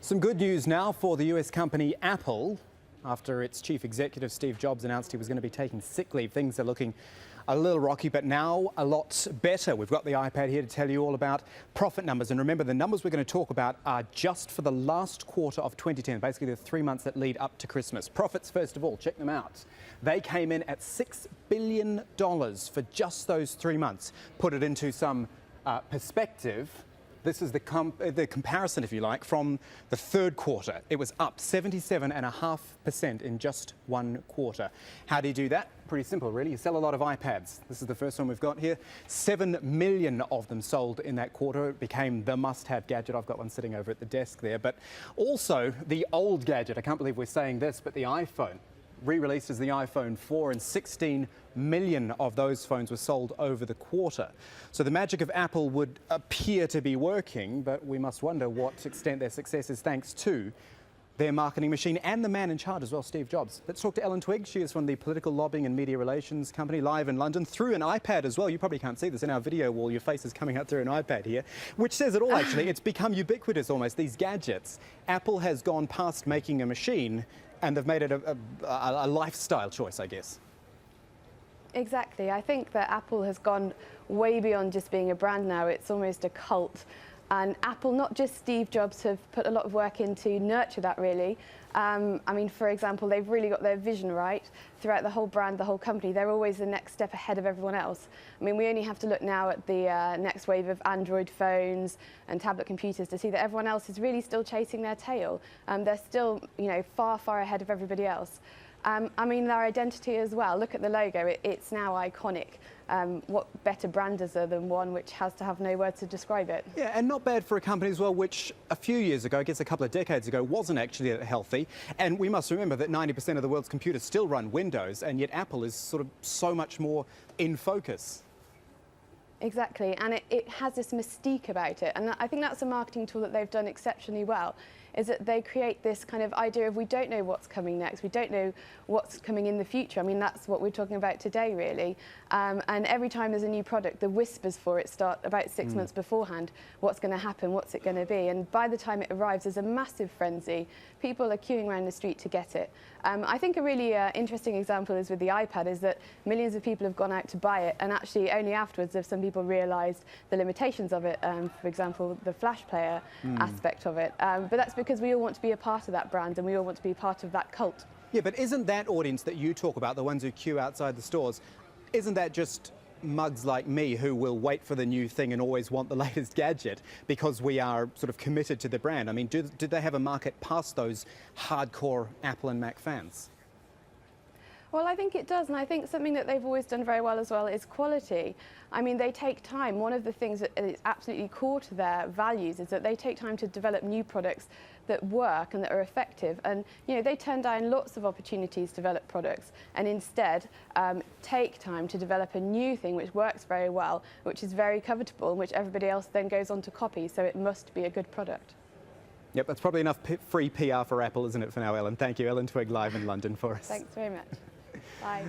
Some good news now for the US company Apple. After its chief executive Steve Jobs announced he was going to be taking sick leave, things are looking a little rocky, but now a lot better. We've got the iPad here to tell you all about profit numbers. And remember, the numbers we're going to talk about are just for the last quarter of 2010, basically the 3 months that lead up to Christmas. Profits, first of all, check them out. They came in at $6 billion for just those 3 months. Put it into some perspective. This is the comparison, if you like, from the third quarter. It was up 77.5% in just 1 quarter. How do you do that? Pretty simple, really. You sell a lot of iPads. This is the first one we've got here. 7 million of them sold in that quarter. It became the must-have gadget. I've got one sitting over at the desk there. But also the old gadget. I can't believe we're saying this, but the iPhone. Re-released as the iPhone 4, and 16 million of those phones were sold over the quarter. So the magic of Apple would appear to be working, but we must wonder what extent their success is thanks to their marketing machine and the man in charge as well, Steve Jobs. Let's talk to Elin Twigge. She is from the political lobbying and media relations company, live in London, through an iPad as well. You probably can't see this in our video wall. Your face is coming up through an iPad here, which says it all, actually. It's become ubiquitous almost, these gadgets. Apple has gone past making a machine, and they've made it a lifestyle choice, I guess. Exactly. I think that Apple has gone way beyond just being a brand now. It's almost a cult. And Apple, not just Steve Jobs, have put a lot of work in to nurture that, really. I mean, for example, they've really got their vision right throughout the whole brand, the whole company. They're always the next step ahead of everyone else. I mean, we only have to look now at the next wave of Android phones and tablet computers to see that everyone else is really still chasing their tail. They're still, far, far ahead of everybody else. I mean, their identity as well. Look at the logo. It's now iconic. What better brand is there than one which has to have no words to describe it? Yeah, and not bad for a company as well, which a few years ago, I guess a couple of decades ago, wasn't actually that healthy. And we must remember that 90% of the world's computers still run Windows, and yet Apple is sort of so much more in focus. Exactly, and it has this mystique about it, and I think that's a marketing tool that they've done exceptionally well, is that they create this kind of idea of we don't know what's coming next, we don't know what's coming in the future. I mean, that's what we're talking about today, really. And every time there's a new product, the whispers for it start about 6 months beforehand. What's going to happen? What's it going to be? And by the time it arrives, there's a massive frenzy. People are queuing around the street to get it. I think a really interesting example is with the iPad, is that millions of people have gone out to buy it, and actually only afterwards have some people realised the limitations of it, for example, the flash player aspect of it. But that's because we all want to be a part of that brand, and we all want to be part of that cult. Yeah, but isn't that audience that you talk about, the ones who queue outside the stores, isn't that just mugs like me who will wait for the new thing and always want the latest gadget because we are sort of committed to the brand? I mean, do they have a market past those hardcore Apple and Mac fans? Well, I think it does, and I think something that they've always done very well as well is quality. I mean, they take time. One of the things that is absolutely core to their values is that they take time to develop new products that work and that are effective. And, they turn down lots of opportunities to develop products and instead take time to develop a new thing which works very well, which is very covetable, and which everybody else then goes on to copy, so it must be a good product. Yep, that's probably enough free PR for Apple, isn't it, for now, Elin? Thank you. Elin Twigge live in London for us. Thanks very much. Bye.